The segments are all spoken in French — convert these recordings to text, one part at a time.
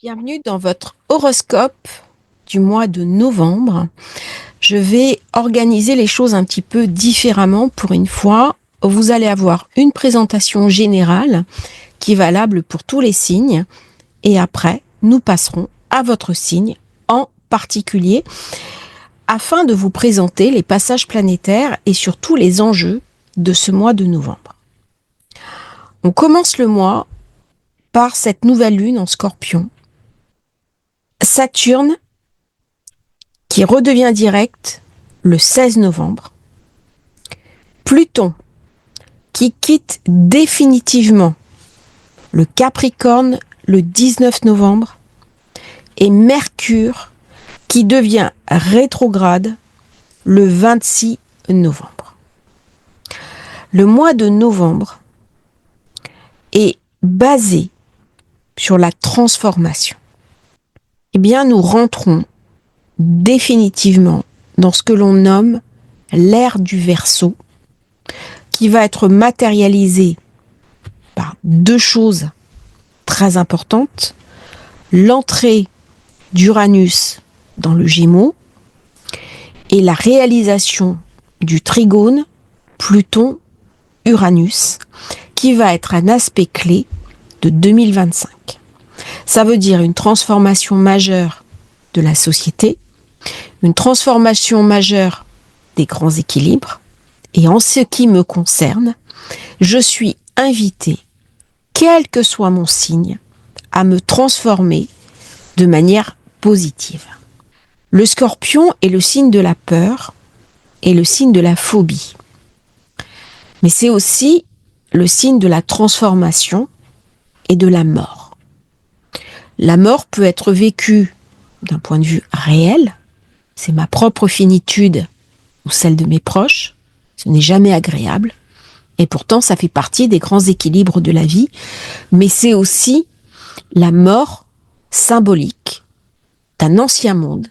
Bienvenue dans votre horoscope du mois de novembre. Je vais organiser les choses un petit peu différemment pour une fois. Vous allez avoir une présentation générale qui est valable pour tous les signes et après, nous passerons à votre signe en particulier afin de vous présenter les passages planétaires et surtout les enjeux de ce mois de novembre. On commence le mois par cette nouvelle lune en Scorpion. Saturne qui redevient direct le 16 novembre. Pluton qui quitte définitivement le Capricorne le 19 novembre. Et Mercure qui devient rétrograde le 26 novembre. Le mois de novembre est basé sur la transformation. Eh bien, nous rentrons définitivement dans ce que l'on nomme l'ère du Verseau, qui va être matérialisée par deux choses très importantes. L'entrée d'Uranus dans le Gémeaux et la réalisation du trigone Pluton-Uranus, qui va être un aspect clé de 2025. Ça veut dire une transformation majeure de la société, une transformation majeure des grands équilibres, et en ce qui me concerne, je suis invitée, quel que soit mon signe, à me transformer de manière positive. Le Scorpion est le signe de la peur et le signe de la phobie. Mais c'est aussi le signe de la transformation et de la mort. La mort peut être vécue d'un point de vue réel, c'est ma propre finitude ou celle de mes proches, ce n'est jamais agréable, et pourtant ça fait partie des grands équilibres de la vie, mais c'est aussi la mort symbolique d'un ancien monde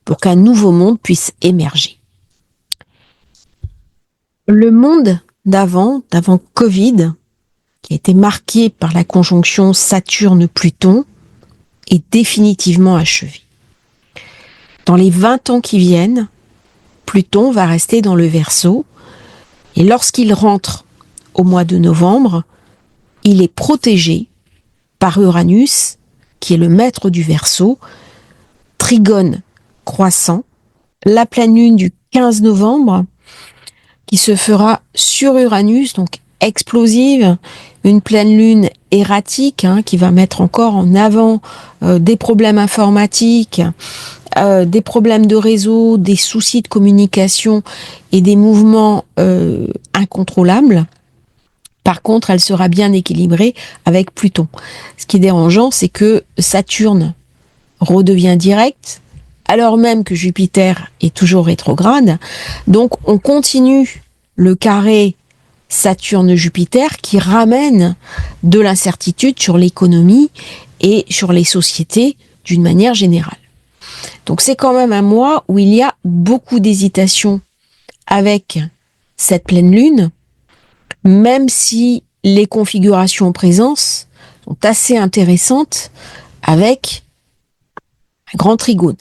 pour qu'un nouveau monde puisse émerger. Le monde d'avant Covid, qui a été marqué par la conjonction Saturne-Pluton, est définitivement achevé. Dans les 20 ans qui viennent, Pluton va rester dans le Verseau, et lorsqu'il rentre au mois de novembre, il est protégé par Uranus, qui est le maître du Verseau, trigone croissant, la pleine lune du 15 novembre, qui se fera sur Uranus, donc explosive, une pleine lune erratique, qui va mettre encore en avant des problèmes informatiques, des problèmes de réseau, des soucis de communication et des mouvements incontrôlables. Par contre, elle sera bien équilibrée avec Pluton. Ce qui est dérangeant, c'est que Saturne redevient direct, alors même que Jupiter est toujours rétrograde. Donc, on continue le carré Saturne-Jupiter qui ramène de l'incertitude sur l'économie et sur les sociétés d'une manière générale. Donc, c'est quand même un mois où il y a beaucoup d'hésitation avec cette pleine lune, même si les configurations en présence sont assez intéressantes avec un grand trigone.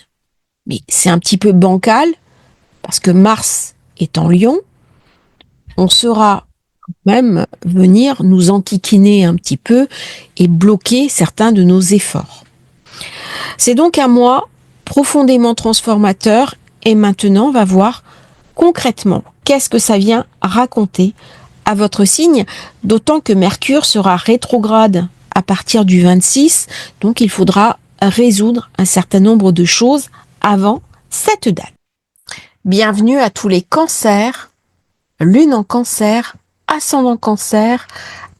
Mais c'est un petit peu bancal, parce que Mars est en Lion, on saura même venir nous enquiquiner un petit peu et bloquer certains de nos efforts. C'est donc un mois profondément transformateur, et maintenant on va voir concrètement qu'est-ce que ça vient raconter à votre signe, d'autant que Mercure sera rétrograde à partir du 26, donc il faudra résoudre un certain nombre de choses avant cette date. Bienvenue à tous les cancers, lune en cancer, ascendant cancer,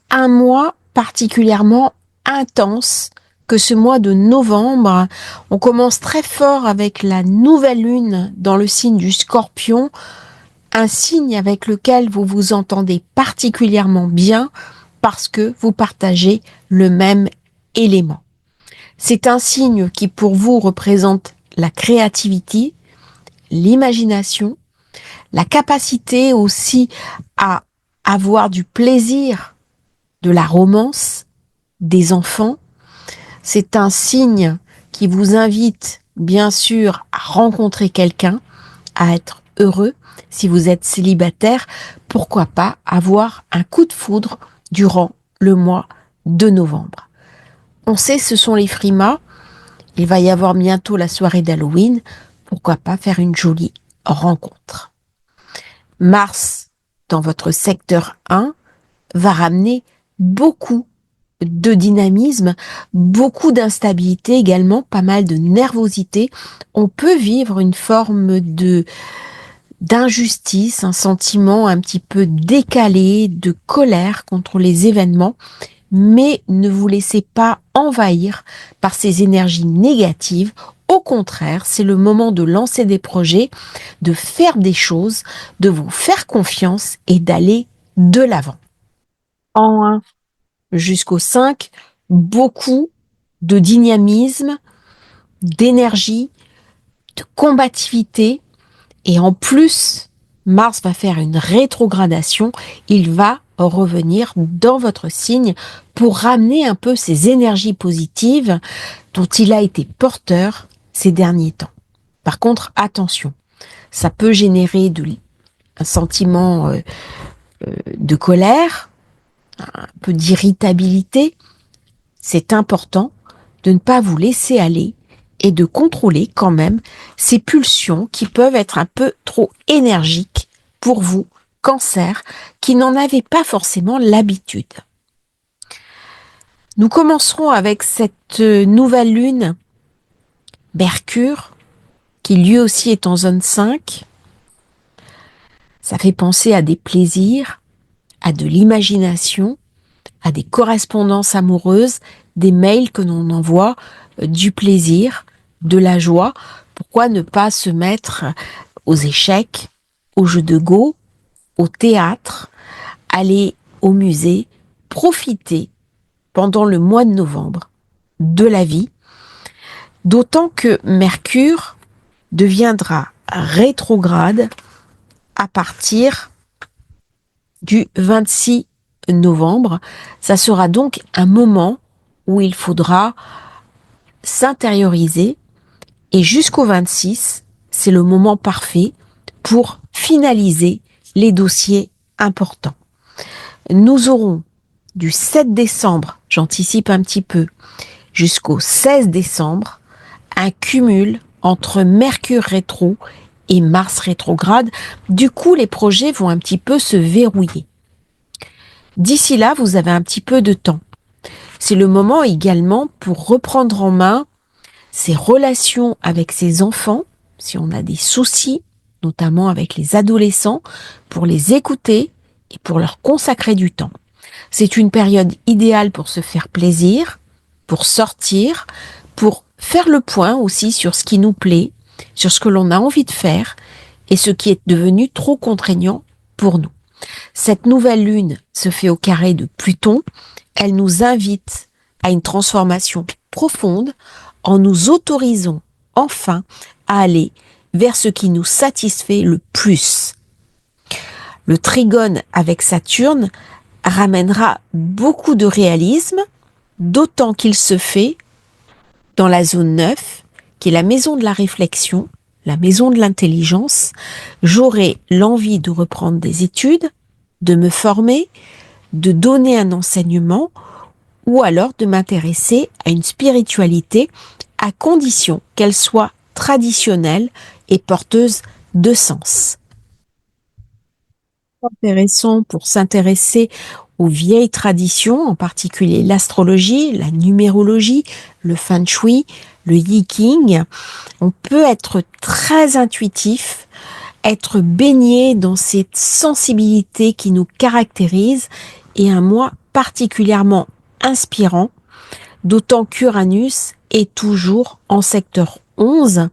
un mois particulièrement intense que ce mois de novembre. On commence très fort avec la nouvelle lune dans le signe du Scorpion, un signe avec lequel vous vous entendez particulièrement bien parce que vous partagez le même élément. C'est un signe qui pour vous représente la créativité, l'imagination, la capacité aussi à avoir du plaisir, de la romance, des enfants, C'est un signe qui vous invite, bien sûr, à rencontrer quelqu'un, à être heureux. Si vous êtes célibataire, pourquoi pas avoir un coup de foudre durant le mois de novembre. On sait, ce sont les frimas. Il va y avoir bientôt la soirée d'Halloween. Pourquoi pas faire une jolie rencontre. Mars, dans votre secteur 1, va ramener beaucoup de dynamisme, beaucoup d'instabilité également, pas mal de nervosité. On peut vivre une forme d'injustice, un sentiment un petit peu décalé, de colère contre les événements, mais ne vous laissez pas envahir par ces énergies négatives. Au contraire, c'est le moment de lancer des projets, de faire des choses, de vous faire confiance et d'aller de l'avant. En 1 jusqu'au 5, beaucoup de dynamisme, d'énergie, de combativité. Et en plus, Mars va faire une rétrogradation. Il va revenir dans votre signe pour ramener un peu ces énergies positives dont il a été porteur ces derniers temps. Par contre, attention, ça peut générer un sentiment de colère, un peu d'irritabilité. C'est important de ne pas vous laisser aller et de contrôler quand même ces pulsions qui peuvent être un peu trop énergiques pour vous, Cancer, qui n'en avez pas forcément l'habitude. Nous commencerons avec cette nouvelle lune, Mercure, qui lui aussi est en zone 5. Ça fait penser à des plaisirs, à de l'imagination, à des correspondances amoureuses, des mails que l'on envoie, du plaisir, de la joie. Pourquoi ne pas se mettre aux échecs, aux jeux de go, au théâtre, aller au musée, profiter pendant le mois de novembre de la vie, d'autant que Mercure deviendra rétrograde à partir du 26 novembre. Ça sera donc un moment où il faudra s'intérioriser et jusqu'au 26, c'est le moment parfait pour finaliser les dossiers importants. Nous aurons du 7 décembre, j'anticipe un petit peu, jusqu'au 16 décembre, un cumul entre Mercure rétro et Mars rétrograde. Du coup, les projets vont un petit peu se verrouiller. D'ici là, vous avez un petit peu de temps. C'est le moment également pour reprendre en main ses relations avec ses enfants, si on a des soucis, notamment avec les adolescents, pour les écouter et pour leur consacrer du temps. C'est une période idéale pour se faire plaisir, pour sortir, pour faire le point aussi sur ce qui nous plaît, sur ce que l'on a envie de faire et ce qui est devenu trop contraignant pour nous. Cette nouvelle lune se fait au carré de Pluton. Elle nous invite à une transformation profonde en nous autorisant enfin à aller vers ce qui nous satisfait le plus. Le trigone avec Saturne ramènera beaucoup de réalisme, d'autant qu'il se fait dans la zone 9, qui est la maison de la réflexion, la maison de l'intelligence. J'aurai l'envie de reprendre des études, de me former, de donner un enseignement ou alors de m'intéresser à une spiritualité à condition qu'elle soit traditionnelle et porteuse de sens. Intéressant pour s'intéresser aux vieilles traditions, en particulier l'astrologie, la numérologie, le feng shui, le yi-king. On peut être très intuitif, être baigné dans cette sensibilité qui nous caractérise et un mois particulièrement inspirant, d'autant qu'Uranus est toujours en secteur 11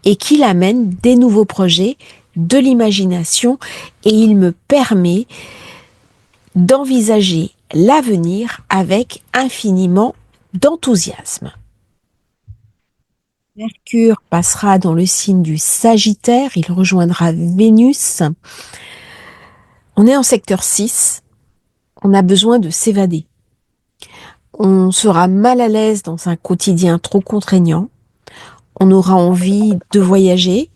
et qu'il amène des nouveaux projets, de l'imagination et il me permet d'envisager l'avenir avec infiniment d'enthousiasme. Mercure passera dans le signe du Sagittaire, il rejoindra Vénus. On est en secteur 6, on a besoin de s'évader. On sera mal à l'aise dans un quotidien trop contraignant. On aura envie de voyager.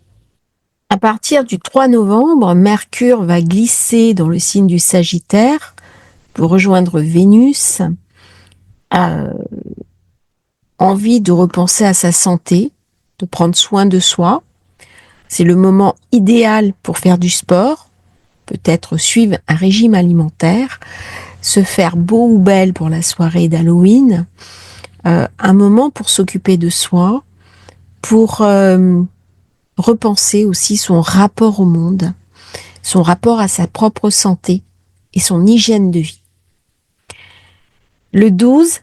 À partir du 3 novembre, Mercure va glisser dans le signe du Sagittaire pour rejoindre Vénus. Envie de repenser à sa santé, de prendre soin de soi. C'est le moment idéal pour faire du sport, peut-être suivre un régime alimentaire, se faire beau ou belle pour la soirée d'Halloween, un moment pour s'occuper de soi, pour repenser aussi son rapport au monde, son rapport à sa propre santé et son hygiène de vie. Le 12,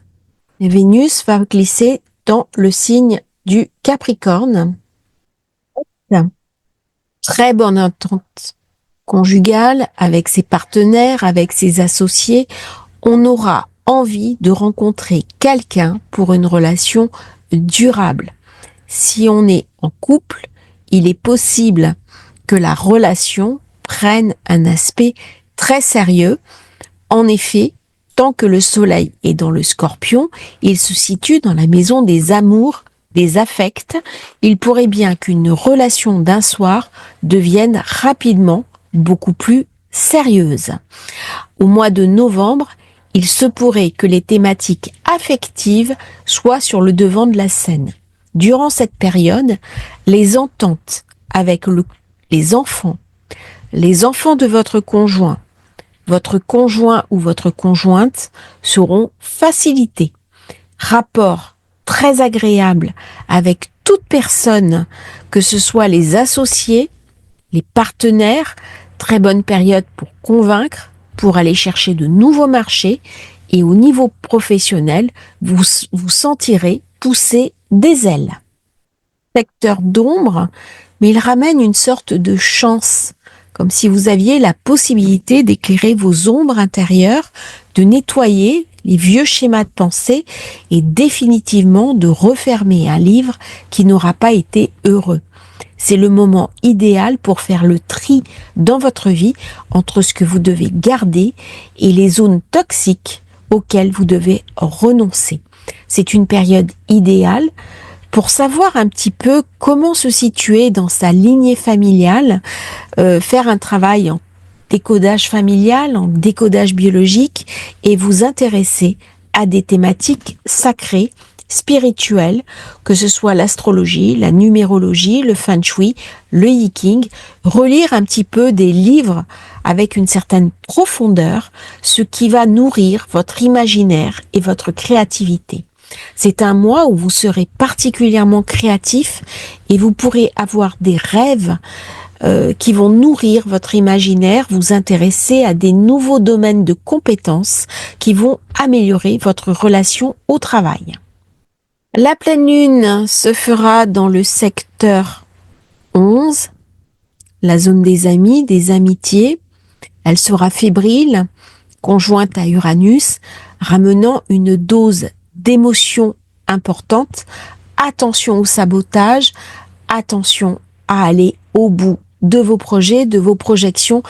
Vénus va glisser dans le signe du Capricorne. Très bonne entente conjugale avec ses partenaires, avec ses associés. On aura envie de rencontrer quelqu'un pour une relation durable. Si on est en couple, il est possible que la relation prenne un aspect très sérieux. En effet, tant que le soleil est dans le Scorpion, il se situe dans la maison des amours, des affects. Il pourrait bien qu'une relation d'un soir devienne rapidement beaucoup plus sérieuse. Au mois de novembre, il se pourrait que les thématiques affectives soient sur le devant de la scène. Durant cette période, les ententes avec les enfants de votre conjoint ou votre conjointe seront facilitées. Rapport très agréable avec toute personne, que ce soit les associés, les partenaires, très bonne période pour convaincre, pour aller chercher de nouveaux marchés, et au niveau professionnel, vous sentirez pousser des ailes. Secteur d'ombre, mais il ramène une sorte de chance, comme si vous aviez la possibilité d'éclairer vos ombres intérieures, de nettoyer les vieux schémas de pensée et définitivement de refermer un livre qui n'aura pas été heureux. C'est le moment idéal pour faire le tri dans votre vie entre ce que vous devez garder et les zones toxiques auxquelles vous devez renoncer. C'est une période idéale pour savoir un petit peu comment se situer dans sa lignée familiale, faire un travail en décodage familial, en décodage biologique et vous intéresser à des thématiques sacrées, spirituelles, que ce soit l'astrologie, la numérologie, le feng shui, le yiking, relire un petit peu des livres avec une certaine profondeur, ce qui va nourrir votre imaginaire et votre créativité. C'est un mois où vous serez particulièrement créatif et vous pourrez avoir des rêves qui vont nourrir votre imaginaire, vous intéresser à des nouveaux domaines de compétences qui vont améliorer votre relation au travail. La pleine lune se fera dans le secteur 11, la zone des amis, des amitiés. Elle sera fébrile, conjointe à Uranus, ramenant une dose d'émotions importantes. Attention au sabotage, attention à aller au bout de vos projets, de vos projections,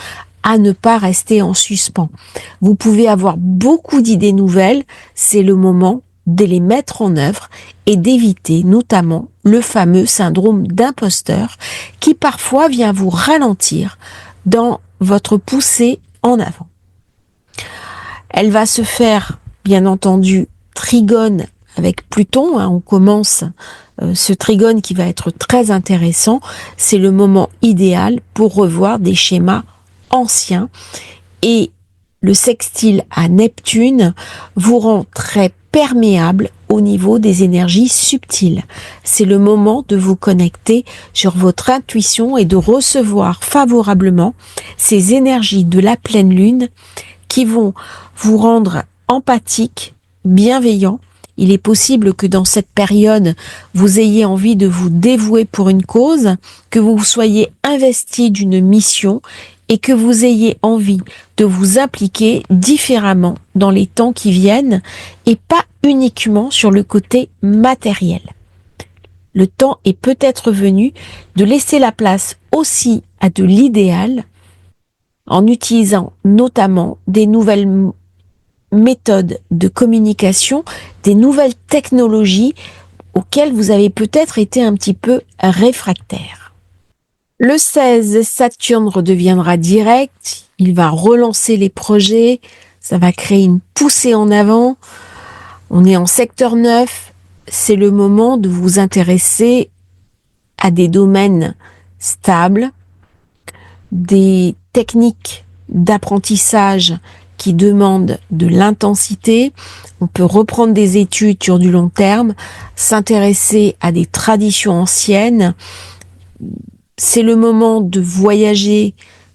à ne pas rester en suspens. Vous pouvez avoir beaucoup d'idées nouvelles, c'est le moment de les mettre en œuvre et d'éviter notamment le fameux syndrome d'imposteur qui parfois vient vous ralentir dans votre poussée en avant. Elle va se faire, bien entendu, trigone avec Pluton. On commence ce trigone qui va être très intéressant. C'est le moment idéal pour revoir des schémas anciens. Et le sextile à Neptune vous rend très perméable au niveau des énergies subtiles. C'est le moment de vous connecter sur votre intuition et de recevoir favorablement ces énergies de la pleine lune qui vont vous rendre empathique, bienveillant. Il est possible que dans cette période, vous ayez envie de vous dévouer pour une cause, que vous soyez investi d'une mission et que vous ayez envie de vous impliquer différemment dans les temps qui viennent et pas uniquement sur le côté matériel. Le temps est peut-être venu de laisser la place aussi à de l'idéal en utilisant notamment des nouvelles méthodes de communication, des nouvelles technologies auxquelles vous avez peut-être été un petit peu réfractaire. Le 16, Saturne redeviendra direct, il va relancer les projets, ça va créer une poussée en avant. On est en secteur 9, c'est le moment de vous intéresser à des domaines stables, des techniques d'apprentissage qui demandent de l'intensité. On peut reprendre des études sur du long terme, s'intéresser à des traditions anciennes. C'est le moment de voyager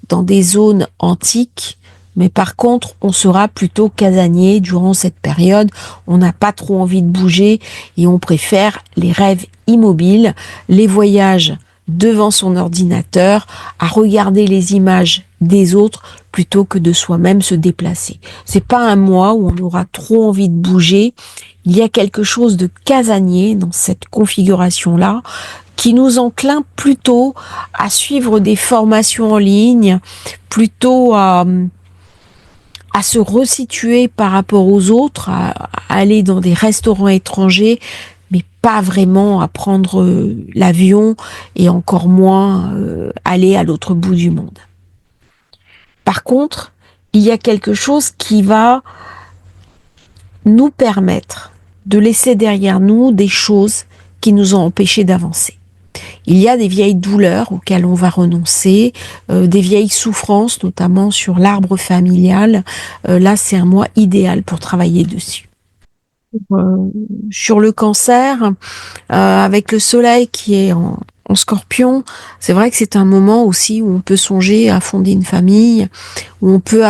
dans des zones antiques, mais par contre, on sera plutôt casanier durant cette période. On n'a pas trop envie de bouger et on préfère les rêves immobiles, les voyages devant son ordinateur, à regarder les images des autres plutôt que de soi-même se déplacer. C'est pas un mois où on aura trop envie de bouger. Il y a quelque chose de casanier dans cette configuration-là qui nous encline plutôt à suivre des formations en ligne, plutôt à se resituer par rapport aux autres, à aller dans des restaurants étrangers, mais pas vraiment à prendre l'avion et encore moins aller à l'autre bout du monde. Par contre, il y a quelque chose qui va nous permettre de laisser derrière nous des choses qui nous ont empêchés d'avancer. Il y a des vieilles douleurs auxquelles on va renoncer, des vieilles souffrances, notamment sur l'arbre familial. Là, c'est un mois idéal pour travailler dessus. Sur le cancer, avec le soleil qui est en Scorpion, c'est vrai que c'est un moment aussi où on peut songer à fonder une famille, où on peut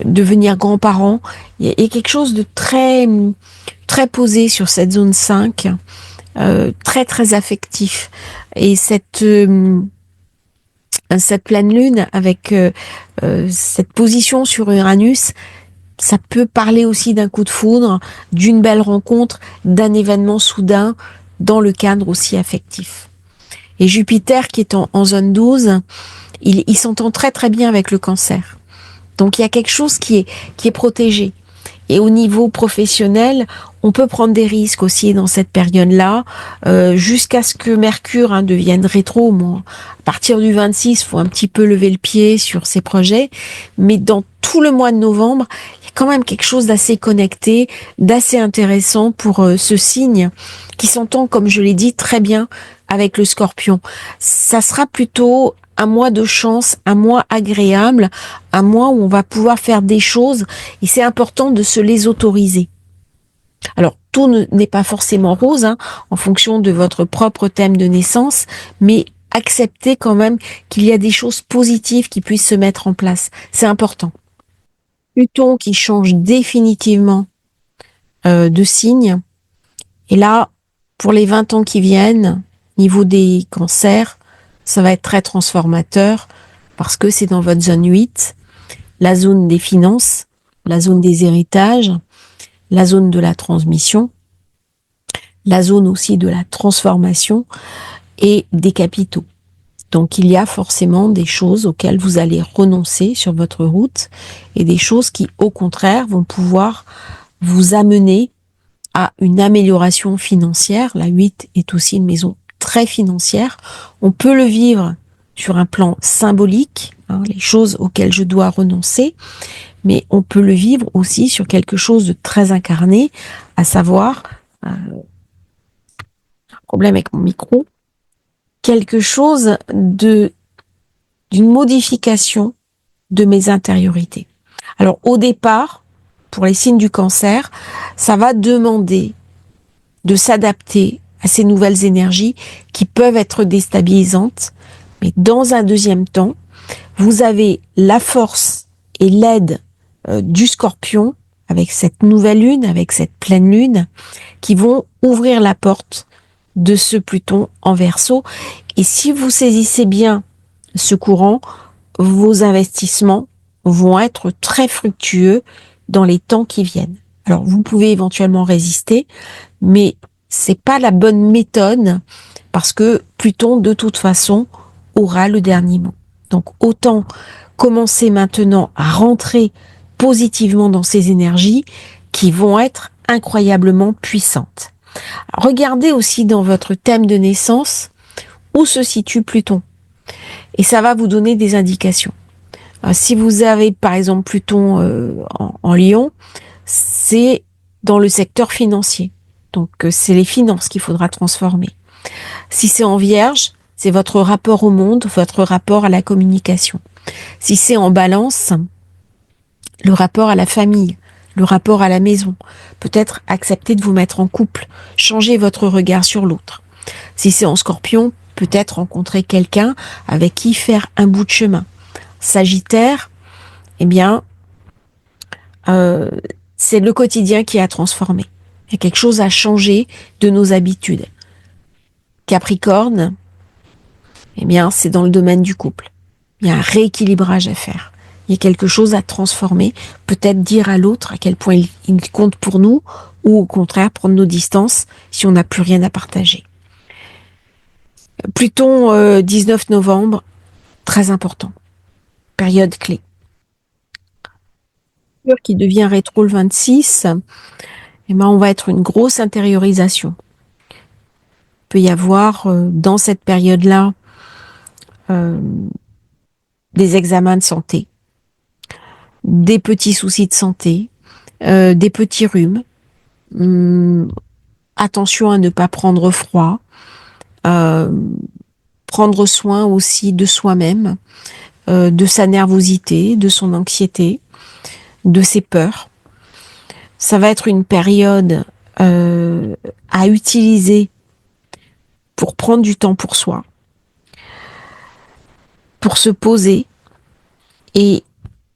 devenir grands-parents. Il y a quelque chose de très, très posé sur cette zone 5. Très très affectif, et cette pleine lune avec cette position sur Uranus, ça peut parler aussi d'un coup de foudre, d'une belle rencontre, d'un événement soudain dans le cadre aussi affectif. Et Jupiter qui est en zone 12, il s'entend très très bien avec le Cancer, donc il y a quelque chose qui est protégé. Et au niveau professionnel, on peut prendre des risques aussi dans cette période-là, jusqu'à ce que Mercure devienne rétro. Bon, à partir du 26, il faut un petit peu lever le pied sur ces projets. Mais dans tout le mois de novembre, il y a quand même quelque chose d'assez connecté, d'assez intéressant pour ce signe qui s'entend, comme je l'ai dit, très bien avec le Scorpion. Ça sera plutôt un mois de chance, un mois agréable, un mois où on va pouvoir faire des choses, et c'est important de se les autoriser. Alors, tout n'est pas forcément rose, en fonction de votre propre thème de naissance, mais acceptez quand même qu'il y a des choses positives qui puissent se mettre en place. C'est important. Pluton qui change définitivement de signe, et là, pour les 20 ans qui viennent, niveau des cancers, ça va être très transformateur parce que c'est dans votre zone 8, la zone des finances, la zone des héritages, la zone de la transmission, la zone aussi de la transformation et des capitaux. Donc il y a forcément des choses auxquelles vous allez renoncer sur votre route et des choses qui, au contraire, vont pouvoir vous amener à une amélioration financière. La 8 est aussi une maison très financière. On peut le vivre sur un plan symbolique, les choses auxquelles je dois renoncer, mais on peut le vivre aussi sur quelque chose de très incarné, à savoir, un problème avec mon micro, quelque chose d'une modification de mes intériorités. Alors au départ, pour les signes du Cancer, ça va demander de s'adapter à ces nouvelles énergies qui peuvent être déstabilisantes. Mais dans un deuxième temps, vous avez la force et l'aide du Scorpion avec cette nouvelle lune, avec cette pleine lune, qui vont ouvrir la porte de ce Pluton en Verseau. Et si vous saisissez bien ce courant, vos investissements vont être très fructueux dans les temps qui viennent. Alors, vous pouvez éventuellement résister, mais c'est pas la bonne méthode parce que Pluton, de toute façon, aura le dernier mot. Donc, autant commencer maintenant à rentrer positivement dans ces énergies qui vont être incroyablement puissantes. Regardez aussi dans votre thème de naissance où se situe Pluton. Et ça va vous donner des indications. Si vous avez par exemple Pluton en Lion, c'est dans le secteur financier. Donc c'est les finances qu'il faudra transformer. Si c'est en Vierge, c'est votre rapport au monde, votre rapport à la communication. Si c'est en Balance, le rapport à la famille, le rapport à la maison. Peut-être accepter de vous mettre en couple, changer votre regard sur l'autre. Si c'est en Scorpion, peut-être rencontrer quelqu'un avec qui faire un bout de chemin. Sagittaire, eh bien, c'est le quotidien qui a transformé. Il y a quelque chose à changer de nos habitudes. Capricorne, eh bien, c'est dans le domaine du couple. Il y a un rééquilibrage à faire. Il y a quelque chose à transformer. Peut-être dire à l'autre à quel point il compte pour nous, ou au contraire prendre nos distances si on n'a plus rien à partager. Pluton, 19 novembre, très important. Période clé. Qui devient rétro le 26, eh ben, on va être une grosse intériorisation. Il peut y avoir dans cette période-là des examens de santé, des petits soucis de santé, des petits rhumes. Attention à ne pas prendre froid. Prendre soin aussi de soi-même, de sa nervosité, de son anxiété, de ses peurs. Ça va être une période à utiliser pour prendre du temps pour soi, pour se poser, et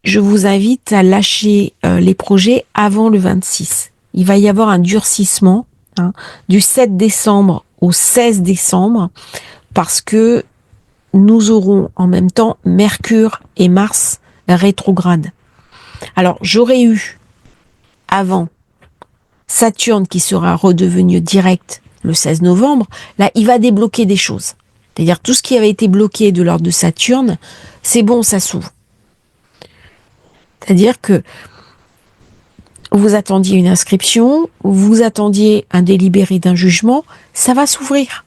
je vous invite à lâcher les projets avant le 26. Il va y avoir un durcissement du 7 décembre au 16 décembre parce que nous aurons en même temps Mercure et Mars rétrogrades. Alors, j'aurais eu avant Saturne qui sera redevenu direct le 16 novembre. Là, il va débloquer des choses. C'est-à-dire tout ce qui avait été bloqué de l'ordre de Saturne, c'est bon, ça s'ouvre. C'est-à-dire que vous attendiez une inscription, vous attendiez un délibéré d'un jugement, ça va s'ouvrir.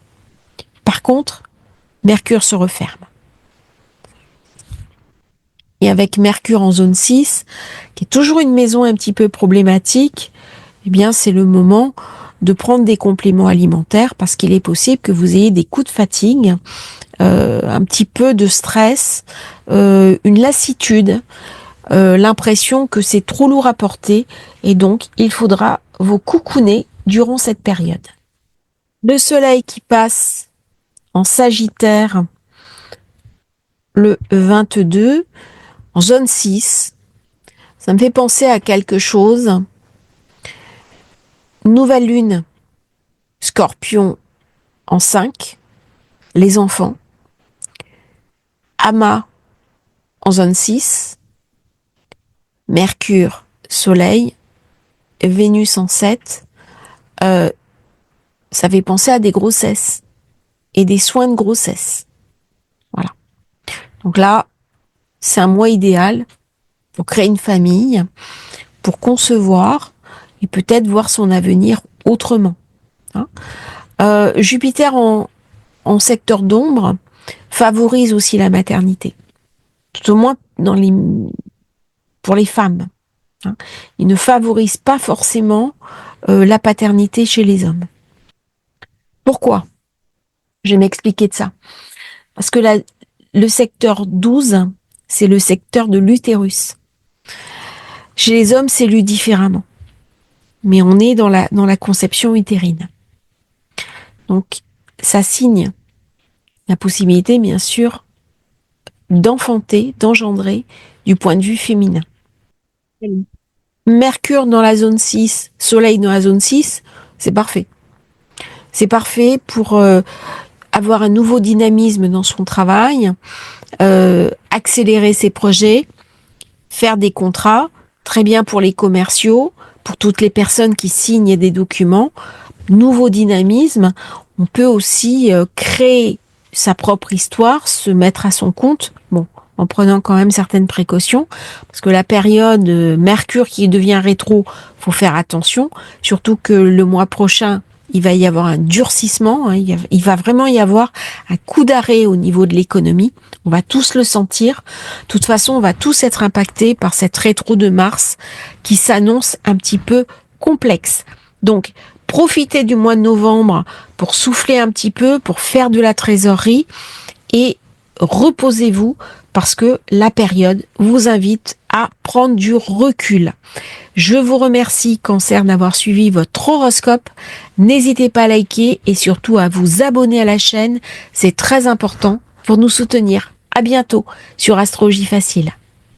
Par contre, Mercure se referme. Et avec Mercure en zone 6, qui est toujours une maison un petit peu problématique, eh bien, c'est le moment de prendre des compléments alimentaires parce qu'il est possible que vous ayez des coups de fatigue, un petit peu de stress, une lassitude, l'impression que c'est trop lourd à porter et donc il faudra vous coucouner durant cette période. Le soleil qui passe en Sagittaire le 22, en zone 6, ça me fait penser à quelque chose. Nouvelle lune, Scorpion en 5, les enfants. Amas en zone 6, Mercure, Soleil, Vénus en 7. Ça fait penser à des grossesses et des soins de grossesse. Voilà. Donc là, c'est un mois idéal pour créer une famille, pour concevoir et peut-être voir son avenir autrement. Jupiter en secteur d'ombre favorise aussi la maternité, tout au moins pour les femmes. Il ne favorise pas forcément la paternité chez les hommes. Pourquoi ? Je vais m'expliquer de ça. Parce que le secteur 12, c'est le secteur de l'utérus. Chez les hommes, c'est lu différemment. Mais on est dans la conception utérine. Donc, ça signe la possibilité, bien sûr, d'enfanter, d'engendrer du point de vue féminin. Mercure dans la zone 6, Soleil dans la zone 6, c'est parfait. C'est parfait pour avoir un nouveau dynamisme dans son travail, accélérer ses projets, faire des contrats, très bien pour les commerciaux, pour toutes les personnes qui signent des documents. Nouveau dynamisme, on peut aussi créer sa propre histoire, se mettre à son compte. Bon, en prenant quand même certaines précautions, parce que la période Mercure qui devient rétro, faut faire attention, surtout que le mois prochain, il va y avoir un durcissement, hein, il va vraiment y avoir un coup d'arrêt au niveau de l'économie, on va tous le sentir. De toute façon, on va tous être impactés par cette rétro de Mars qui s'annonce un petit peu complexe. Donc, profitez du mois de novembre pour souffler un petit peu, pour faire de la trésorerie et reposez-vous parce que la période vous invite à prendre du recul. Je vous remercie, Cancer, d'avoir suivi votre horoscope. N'hésitez pas à liker et surtout à vous abonner à la chaîne. C'est très important pour nous soutenir. À bientôt sur Astrologie Facile.